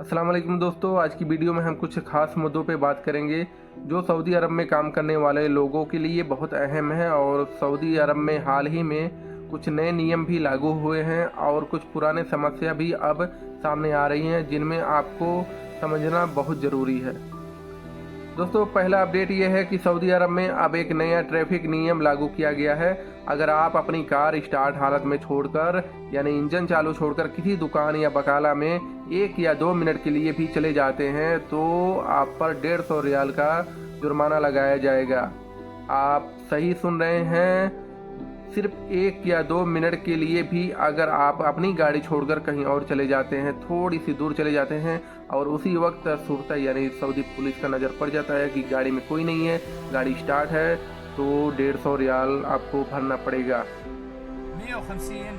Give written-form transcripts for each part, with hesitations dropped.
अस्सलाम वालेकुम दोस्तों, आज की वीडियो में हम कुछ खास मुद्दों पे बात करेंगे जो सऊदी अरब में काम करने वाले लोगों के लिए बहुत अहम है। और सऊदी अरब में हाल ही में कुछ नए नियम भी लागू हुए हैं और कुछ पुराने समस्या भी अब सामने आ रही हैं जिनमें आपको समझना बहुत ज़रूरी है। दोस्तों, पहला अपडेट ये है कि सऊदी अरब में अब एक नया ट्रैफिक नियम लागू किया गया है। अगर आप अपनी कार स्टार्ट हालत में छोड़कर यानी इंजन चालू छोड़कर किसी दुकान या बकाला में 1 या 2 मिनट के लिए भी चले जाते हैं तो आप पर 150 रियाल का जुर्माना लगाया जाएगा। आप सही सुन रहे हैं, सिर्फ 1 या 2 मिनट के लिए भी अगर आप अपनी गाड़ी छोड़कर कहीं और चले जाते हैं, थोड़ी सी दूर चले जाते हैं और उसी वक्त शुरता यानी सऊदी पुलिस का नज़र पड़ जाता है कि गाड़ी में कोई नहीं है, गाड़ी स्टार्ट है, तो 150 रियाल आपको भरना पड़ेगा। 150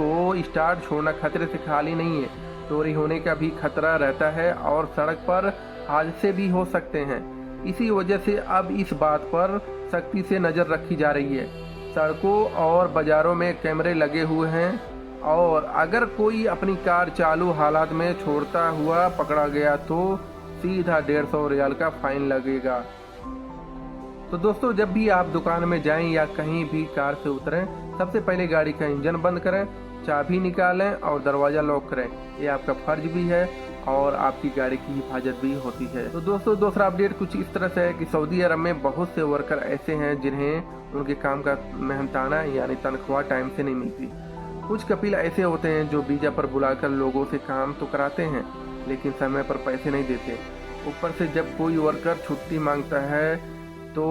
को स्टार्ट छोड़ना खतरे से खाली नहीं है, चोरी होने का भी खतरा रहता है और सड़क पर हादसे भी हो सकते हैं। इसी वजह से अब इस बात पर सख्ती से नज़र रखी जा रही है। सड़कों और बाज़ारों में कैमरे लगे हुए हैं और अगर कोई अपनी कार चालू हालात में छोड़ता हुआ पकड़ा गया तो सीधा 150 रियाल का फाइन लगेगा। तो दोस्तों, जब भी आप दुकान में जाएं या कहीं भी कार से उतरें, सबसे पहले गाड़ी का इंजन बंद करें, चाबी निकालें और दरवाज़ा लॉक करें। ये आपका फ़र्ज भी है और आपकी गाड़ी की हिफाजत भी होती है। तो दोस्तों, दूसरा अपडेट कुछ इस तरह से है कि सऊदी अरब में बहुत से वर्कर ऐसे हैं जिन्हें उनके काम का मेहनताना यानी तनख्वाह टाइम से नहीं मिलती। कुछ कपिल ऐसे होते हैं जो वीज़ा पर बुलाकर लोगों से काम तो कराते हैं लेकिन समय पर पैसे नहीं देते। ऊपर से जब कोई वर्कर छुट्टी मांगता है तो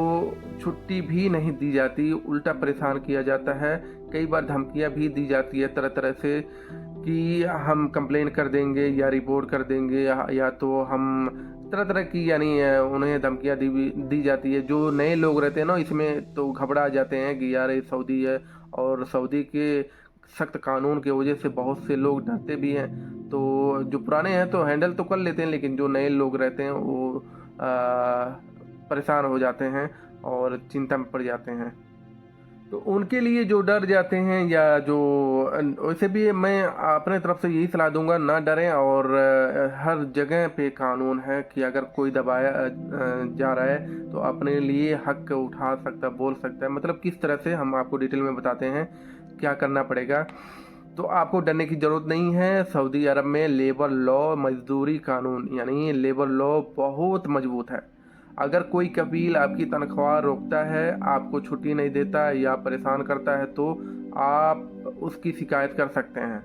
छुट्टी भी नहीं दी जाती, उल्टा परेशान किया जाता है। कई बार धमकियां भी दी जाती है तरह तरह से कि हम कंप्लेन कर देंगे या रिपोर्ट कर देंगे या तो हम तरह तरह की यानी उन्हें धमकियां दी जाती है। जो नए लोग रहते हैं ना, इसमें तो घबरा जाते हैं कि यार ये सऊदी है और सऊदी के सख्त कानून की वजह से बहुत से लोग डरते भी हैं। तो जो पुराने हैं तो हैंडल तो कर लेते हैं, लेकिन जो नए लोग रहते हैं वो परेशान हो जाते हैं और चिंता में पड़ जाते हैं। तो उनके लिए जो डर जाते हैं या जो वैसे भी मैं अपने तरफ से यही सलाह दूंगा, ना डरें। और हर जगह पे कानून है कि अगर कोई दबाया जा रहा है तो अपने लिए हक उठा सकता, बोल सकता है। मतलब किस तरह से हम आपको डिटेल में बताते हैं क्या करना पड़ेगा। तो आपको डरने की ज़रूरत नहीं है। सऊदी अरब में लेबर लॉ, मजदूरी कानून यानी लेबर लॉ बहुत मजबूत है। अगर कोई कबील आपकी तनख्वाह रोकता है, आपको छुट्टी नहीं देता या परेशान करता है तो आप उसकी शिकायत कर सकते हैं।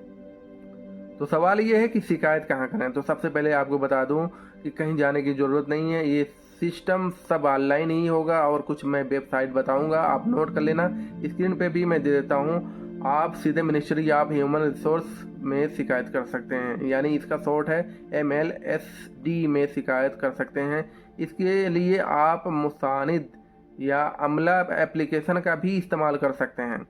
तो सवाल ये है कि शिकायत कहाँ करें। तो सबसे पहले आपको बता दूं कि कहीं जाने की ज़रूरत नहीं है, ये सिस्टम सब ऑनलाइन ही होगा और कुछ मैं वेबसाइट बताऊंगा, आप नोट कर लेना। स्क्रीन पे भी मैं दे देता हूँ। आप सीधे मिनिस्ट्री ऑफ ह्यूमन रिसोर्स में शिकायत कर सकते हैं, यानी इसका शॉर्ट है MLSD में शिकायत कर सकते हैं। इसके लिए आप मुसानिद या अमला एप्लीकेशन का भी इस्तेमाल कर सकते हैं।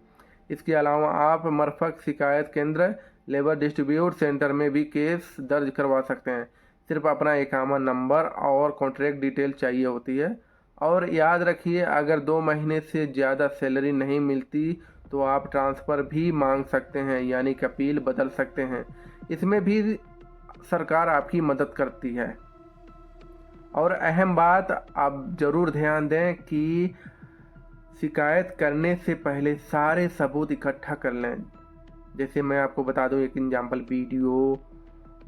इसके अलावा आप मरफक शिकायत केंद्र, लेबर डिस्ट्रीब्यूट सेंटर में भी केस दर्ज करवा सकते हैं। सिर्फ अपना इकामा नंबर और कॉन्ट्रैक्ट डिटेल चाहिए होती है। और याद रखिए, अगर 2 महीने से ज़्यादा सैलरी नहीं मिलती तो आप ट्रांसफ़र भी मांग सकते हैं, यानी कपील बदल सकते हैं। इसमें भी सरकार आपकी मदद करती है। और अहम बात आप ज़रूर ध्यान दें कि शिकायत करने से पहले सारे सबूत इकट्ठा कर लें। जैसे मैं आपको बता दूं एक एग्जांपल वीडियो,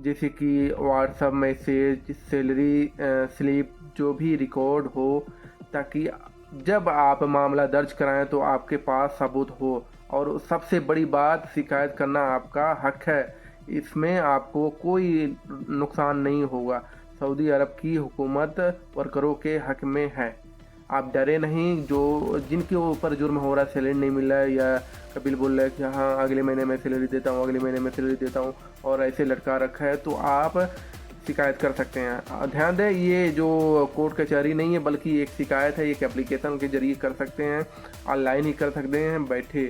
जैसे कि व्हाट्सएप मैसेज, सैलरी स्लिप जो भी रिकॉर्ड हो, ताकि जब आप मामला दर्ज कराएं तो आपके पास सबूत हो। और सबसे बड़ी बात, शिकायत करना आपका हक है, इसमें आपको कोई नुकसान नहीं होगा। सऊदी अरब की हुकूमत वर्करों के हक में है। आप डरे नहीं। जो जिनके ऊपर जुर्म हो रहा है, सैलरी नहीं मिल रहा है या कपिल बोल रहा है कि हाँ अगले महीने में सैलरी देता हूँ, अगले महीने में सैलरी देता हूँ और ऐसे लटका रखा है, तो आप शिकायत कर सकते हैं। ध्यान दें, ये जो कोर्ट कचहरी नहीं है बल्कि एक शिकायत है, एक एप्लीकेशन के जरिए कर सकते हैं, ऑनलाइन ही कर सकते हैं, बैठे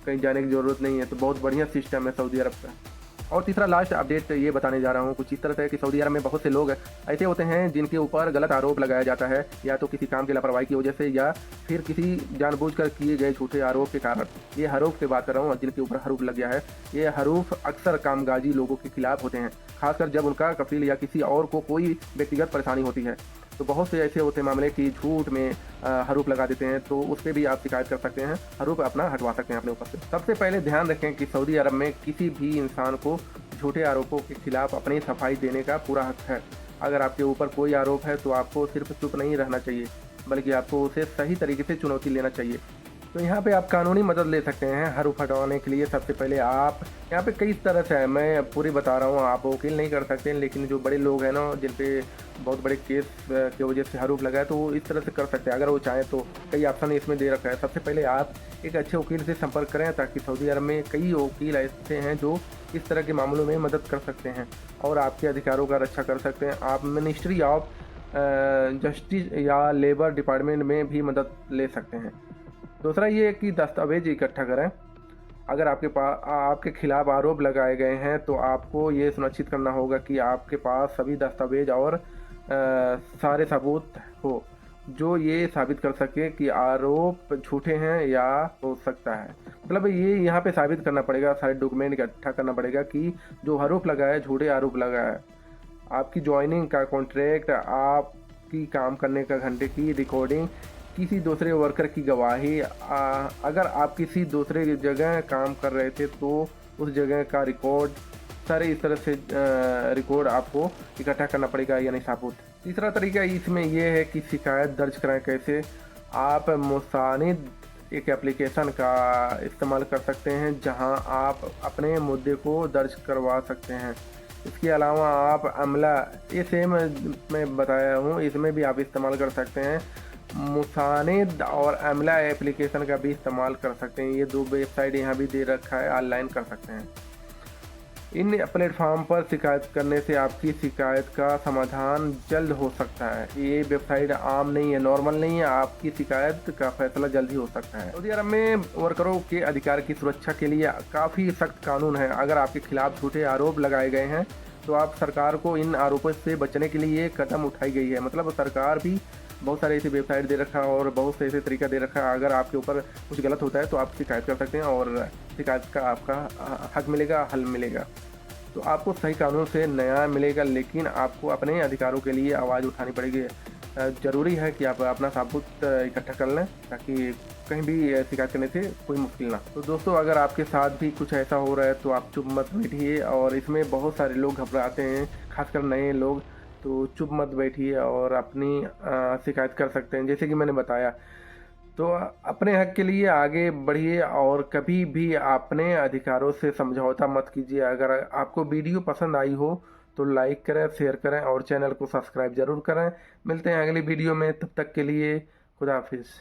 कहीं जाने की ज़रूरत नहीं है। तो बहुत बढ़िया सिस्टम है सऊदी अरब का। और तीसरा लास्ट अपडेट ये बताने जा रहा हूँ कुछ इस तरह से कि सऊदी अरब में बहुत से लोग ऐसे होते हैं जिनके ऊपर गलत आरोप लगाया जाता है, या तो किसी काम की लापरवाही की वजह से या फिर किसी जानबूझकर किए गए झूठे आरोप के कारण। ये हरूफ की बात कर रहा हूँ, जिनके ऊपर हरूफ लग गया है। ये हरूफ अक्सर कामकाजी लोगों के खिलाफ होते हैं, खासकर जब उनका कफील या किसी और को कोई व्यक्तिगत परेशानी होती है। तो बहुत से ऐसे होते हैं मामले कि झूठ में हरूफ लगा देते हैं, तो उस पर भी आप शिकायत कर सकते हैं, हरूफ अपना हटवा सकते हैं अपने ऊपर से। सबसे पहले ध्यान रखें कि सऊदी अरब में किसी भी इंसान को झूठे आरोपों के खिलाफ अपनी सफाई देने का पूरा हक है। अगर आपके ऊपर कोई आरोप है तो आपको सिर्फ चुप नहीं रहना चाहिए, बल्कि आपको उसे सही तरीके से चुनौती लेना चाहिए। तो यहाँ पे आप कानूनी मदद ले सकते हैं हरूफ हटवाने के लिए। सबसे पहले आप यहाँ पे कई तरह से है, मैं पूरी बता रहा हूँ, आप वकील नहीं कर सकते, लेकिन जो बड़े लोग हैं ना, जिन पे बहुत बड़े केस की वजह से हरूफ लगा है, तो वो इस तरह से कर सकते हैं अगर वो चाहें तो। कई ऑप्शन इसमें दे रखा है। सबसे पहले आप एक अच्छे वकील से संपर्क करें, ताकि सऊदी अरब में कई वकील ऐसे हैं जो इस तरह के मामलों में मदद कर सकते हैं और आपके अधिकारों का रक्षा कर सकते हैं। आप मिनिस्ट्री ऑफ जस्टिस या लेबर डिपार्टमेंट में भी मदद ले सकते हैं। दूसरा ये है कि दस्तावेज इकट्ठा करें। अगर आपके खिलाफ आरोप लगाए गए हैं तो आपको ये सुनिश्चित करना होगा कि आपके पास सभी दस्तावेज और सारे सबूत हो जो ये साबित कर सके कि आरोप झूठे हैं या हो सकता है। मतलब ये यहाँ पे साबित करना पड़ेगा, सारे डॉक्यूमेंट इकट्ठा करना पड़ेगा कि जो आरोप लगा है झूठे आरोप लगा है। आपकी ज्वाइनिंग का कॉन्ट्रैक्ट, आपकी काम करने का घंटे की रिकॉर्डिंग, किसी दूसरे वर्कर की गवाही, अगर आप किसी दूसरे जगह काम कर रहे थे तो उस जगह का रिकॉर्ड, सारे इस तरह से रिकॉर्ड आपको इकट्ठा करना पड़ेगा, यानी सबूत। तीसरा तरीका इसमें यह है कि शिकायत दर्ज कराएं कैसे। आप मुसानिद एक एप्लीकेशन का इस्तेमाल कर सकते हैं जहां आप अपने मुद्दे को दर्ज करवा सकते हैं। इसके अलावा आप अमला, ये सेम मैं बताया हूँ, इसमें भी आप इस्तेमाल कर सकते हैं। मुसानिद और अमला एप्लीकेशन का भी इस्तेमाल कर सकते हैं। ये दो वेबसाइट यहाँ भी दे रखा है, ऑनलाइन कर सकते हैं। इन प्लेटफॉर्म पर शिकायत करने से आपकी शिकायत का समाधान जल्द हो सकता है। ये वेबसाइट आम नहीं है, नॉर्मल नहीं है, आपकी शिकायत का फैसला जल्द ही हो सकता है। सऊदी अरब में वर्करों के अधिकार की सुरक्षा के लिए काफ़ी सख्त कानून है। अगर आपके खिलाफ झूठे आरोप लगाए गए हैं तो आप सरकार को इन आरोपों से बचने के लिए कदम उठाई गई है। मतलब सरकार भी बहुत सारे ऐसी वेबसाइट दे रखा है और बहुत से ऐसे तरीका दे रखा है। अगर आपके ऊपर कुछ गलत होता है तो आप शिकायत कर सकते हैं और शिकायत का आपका हक मिलेगा, हल मिलेगा। तो आपको सही कानून से न्याय मिलेगा, लेकिन आपको अपने अधिकारों के लिए आवाज़ उठानी पड़ेगी। ज़रूरी है कि आप अपना सबूत इकट्ठा कर लें ताकि कहीं भी शिकायत करने से कोई मुश्किल ना। तो दोस्तों, अगर आपके साथ भी कुछ ऐसा हो रहा है तो आप चुप मत बैठिए। और इसमें बहुत सारे लोग घबराते हैं, खासकर नए लोग, तो चुप मत बैठिए और अपनी शिकायत कर सकते हैं जैसे कि मैंने बताया। तो अपने हक के लिए आगे बढ़िए और कभी भी अपने अधिकारों से समझौता मत कीजिए। अगर आपको वीडियो पसंद आई हो तो लाइक करें, शेयर करें और चैनल को सब्सक्राइब ज़रूर करें। मिलते हैं अगली वीडियो में, तब तक के लिए खुदा हाफिज़।